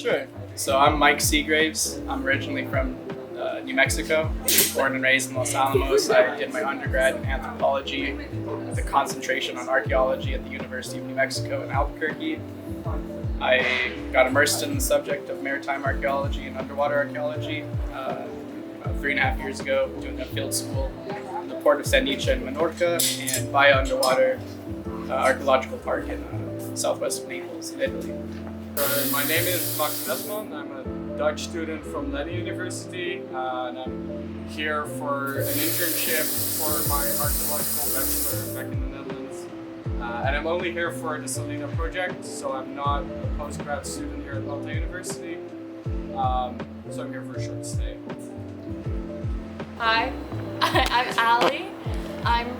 Sure. So I'm Mike Seagraves. I'm originally from New Mexico, born and raised in Los Alamos. I did my undergrad in anthropology with a concentration on archaeology at the University of New Mexico in Albuquerque. I got immersed in the subject of maritime archaeology and underwater archaeology about 3.5 years ago, doing a field school in the port of Fenech in Minorca and Baia Underwater Archaeological Park in southwest Naples, Italy. My name is Max Mesman. I'm a Dutch student from Leiden University, and I'm here for an internship for my archaeological bachelor back in the Netherlands. And I'm only here for the Salina project, so I'm not a postgrad student here at Malta University. So I'm here for a short stay. Hi, I'm Allie. I'm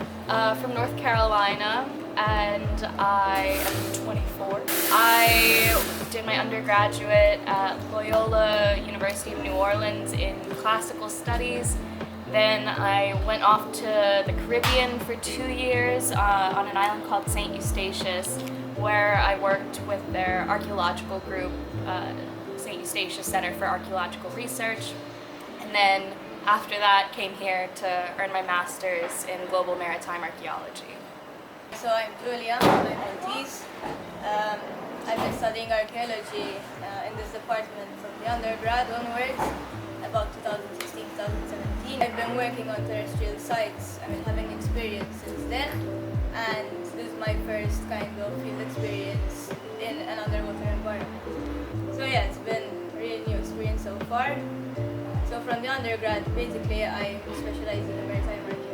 from North Carolina, and I am 24. I did my undergraduate at Loyola University of New Orleans in classical studies. Then I went off to the Caribbean for 2 years on an island called St. Eustatius, where I worked with their archaeological group, St. Eustatius Center for Archaeological Research. And then after that, came here to earn my master's in global maritime archaeology. So I'm Julia, I'm Maltese. I've been studying archaeology in this department from the undergrad onwards, about 2016-2017. I've been working on terrestrial sites, having experience since then, and this is my first kind of field experience in an underwater environment. So yeah, it's been a really new experience so far. So from the undergrad, basically I specialize in maritime archaeology.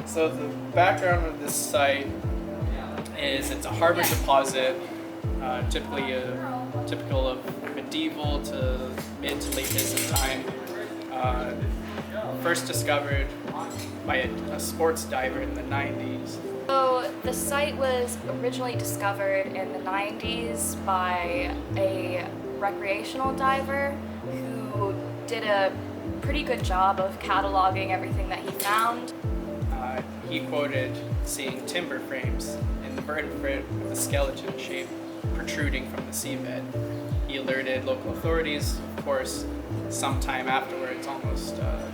So the background of this site is it's a harbor deposit, typical of medieval to mid to late Byzantine. First discovered by a sports diver in the 90s. So the site was originally discovered in the 90s by a recreational diver who did a pretty good job of cataloging everything that he found. He quoted seeing timber frames in the vertebrate with a skeleton shape protruding from the seabed. He alerted local authorities. Of course, sometime afterwards, almost a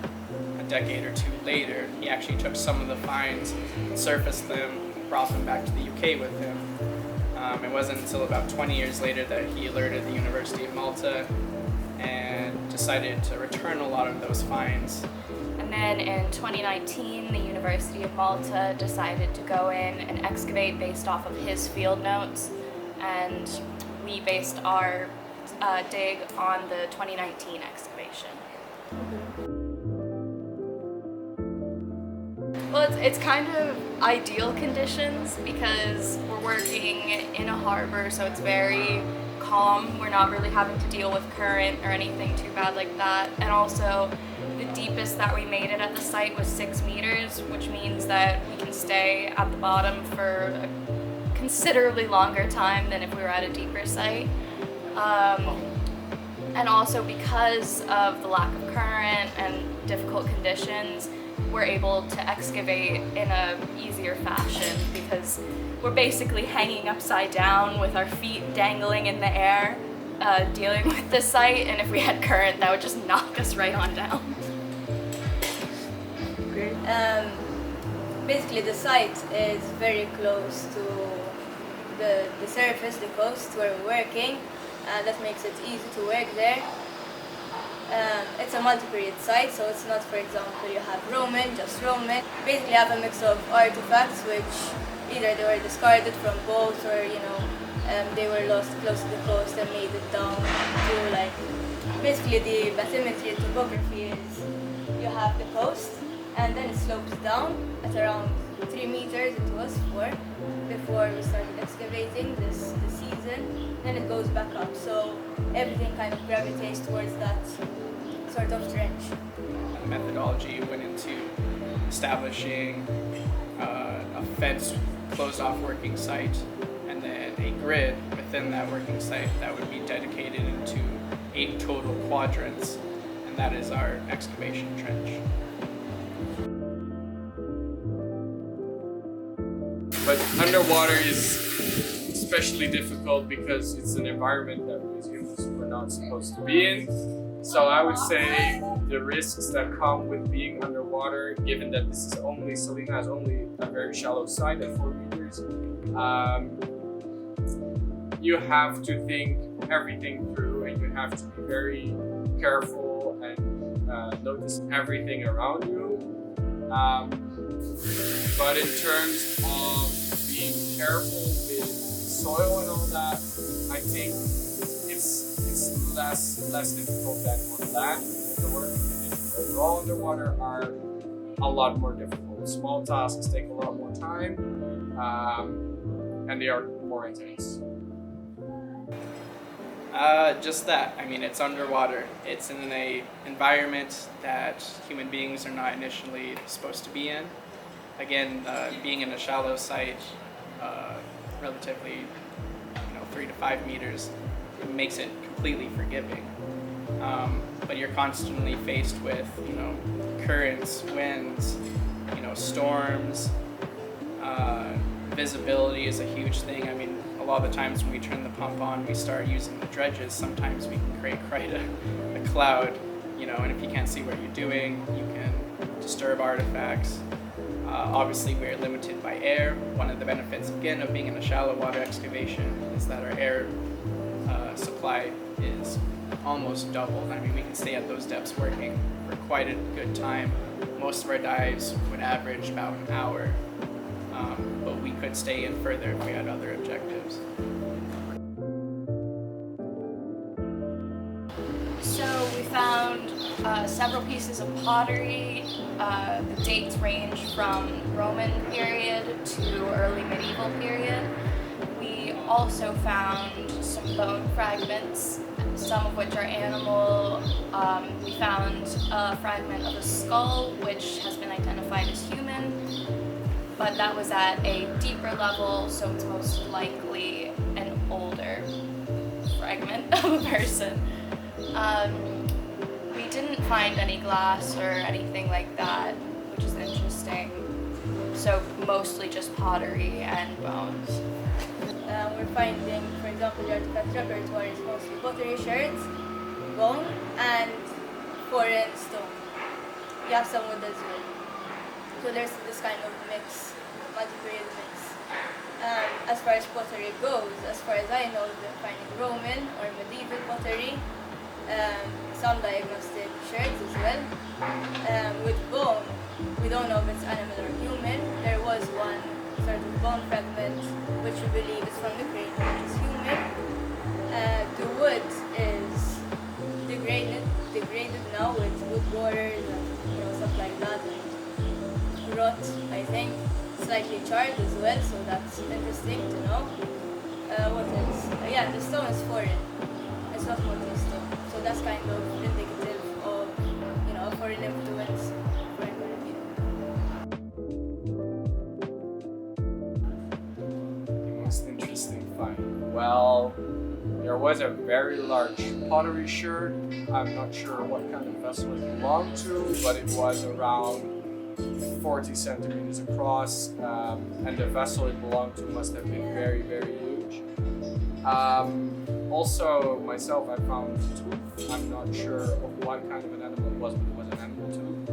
decade or two later, he actually took some of the finds, surfaced them, brought them back to the UK with him. It wasn't until about 20 years later that he alerted the University of Malta and decided to return a lot of those finds. And then in 2019, the University of Malta decided to go in and excavate based off of his field notes, and we based our dig on the 2019 excavation. Well, it's kind of ideal conditions because we're working in a harbor, so it's very calm. We're not really having to deal with current or anything too bad like that. And also, the deepest that we made it at the site was 6 meters, which means that we can stay at the bottom for a considerably longer time than if we were at a deeper site. And also because of the lack of current and difficult conditions, we're able to excavate in a easier fashion because we're basically hanging upside down with our feet dangling in the air, dealing with the site, and if we had current, that would just knock us right on down. Great. Basically, the site is very close to the surface, the coast where we're working, and that makes it easy to work there. It's a multi-period site, so it's not, for example, you have just Roman. Basically, you have a mix of artifacts which either they were discarded from boats or, they were lost close to the coast and made it down to, basically the bathymetry topography is you have the coast and then it slopes down at around 3 meters, it was 4, before we started excavating this season. Then it goes back up, so everything kind of gravitates towards that sort of trench. The methodology went into establishing a fenced, closed-off working site, and then a grid within that working site that would be dedicated into 8 total quadrants, and that is our excavation trench. But underwater is especially difficult because it's an environment that we as humans were not supposed to be in. So I would say the risks that come with being underwater, given that this is only, Salina is only a very shallow site at 4 meters, you have to think everything through, and you have to be very careful and notice everything around you. But in terms of being careful with soil and all that, I think it's less difficult than on land. The working conditions overall underwater are a lot more difficult. Small tasks take a lot more time, and they are more intense. Just that. I mean, it's underwater. It's in an environment that human beings are not initially supposed to be in. Again, being in a shallow site, relatively, 3 to 5 meters, it makes it completely forgiving. But you're constantly faced with, currents, winds, storms. Visibility is a huge thing. I mean, a lot of the times when we turn the pump on, we start using the dredges. Sometimes we can create quite a cloud, and if you can't see what you're doing, you can disturb artifacts. Obviously, we're limited by air. One of the benefits, again, of being in a shallow water excavation is that our air supply is almost doubled. I mean, we can stay at those depths working for quite a good time. Most of our dives would average about an hour, but we could stay in further if we had other objectives. So we found several pieces of pottery. The dates range from Roman period to early medieval period. We also found some bone fragments, some of which are animal. We found a fragment of a skull, which has been identified as human, but that was at a deeper level, so it's most likely an older fragment of a person. We didn't find any glass or anything like that, which is interesting. So mostly just pottery and bones. We're finding, for example, the artifact repertoire is mostly pottery sherds, bone, and foreign stone. You have some wood as well. So there's this kind of mix, multi-period mix. As far as pottery goes, as far as I know, we're finding Roman or medieval pottery, some diagnostic sherds as well. With bone, we don't know if it's animal or human. There was one sort of bone fragment which we believe is from the crane, which is human. The wood is degraded now with wood borers and stuff like that, and rot, I think. Slightly charred as well, so that's interesting to know. What else? Yeah, the stone is foreign. It's not modern stone, so that's kind of indicative of foreign influence, foreign corruption. Most interesting find. Well, there was a very large pottery sherd. I'm not sure what kind of vessel it belonged to, but it was around 40 centimeters across, and the vessel it belonged to must have been very, very huge. Also, myself, I found a tooth. I'm not sure of what kind of an animal it was, but it was an animal tooth.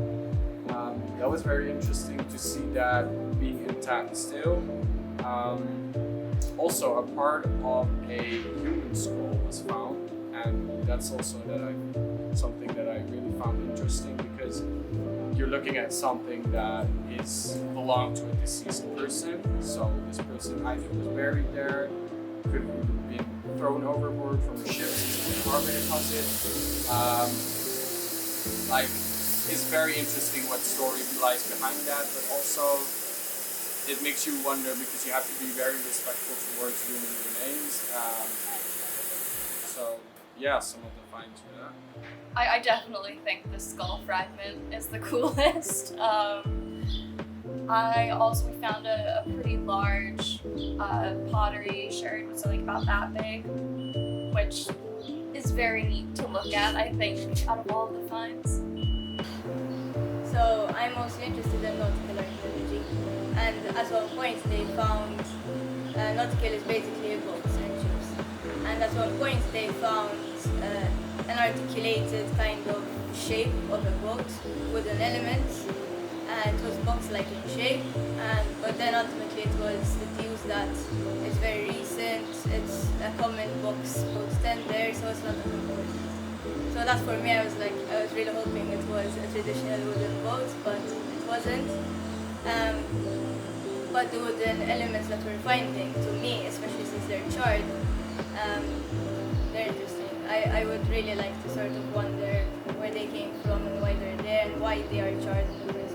That was very interesting to see that being intact still. Also, a part of a human skull was found, and that's also something that I really found interesting, because you're looking at something that belonged to a deceased person. So this person either was buried there, could have been thrown overboard from a ship, a carbon deposit. It's very interesting what story lies behind that, but also it makes you wonder, because you have to be very respectful towards human remains. So yeah, some of the finds were that. I definitely think the skull fragment is the coolest. We found a pretty large pottery sherd, so like about that big, which is very neat to look at, I think, out of all of the finds. So I'm mostly interested in nautical archaeology, and at one point they found nautical is basically boats and ships, and at one point they found an articulated kind of shape of a boat with an element, and it was box-like in shape, but then ultimately it was deduced that it's very recent, it's a common box boat tender, so it's not that important. So that for me, I was really hoping it was a traditional wooden boat, but it wasn't. But the wooden elements that we're finding, to me, especially since they're charred, they're interesting. I would really like to sort of wonder where they came from and why they're there and why they are charred in the first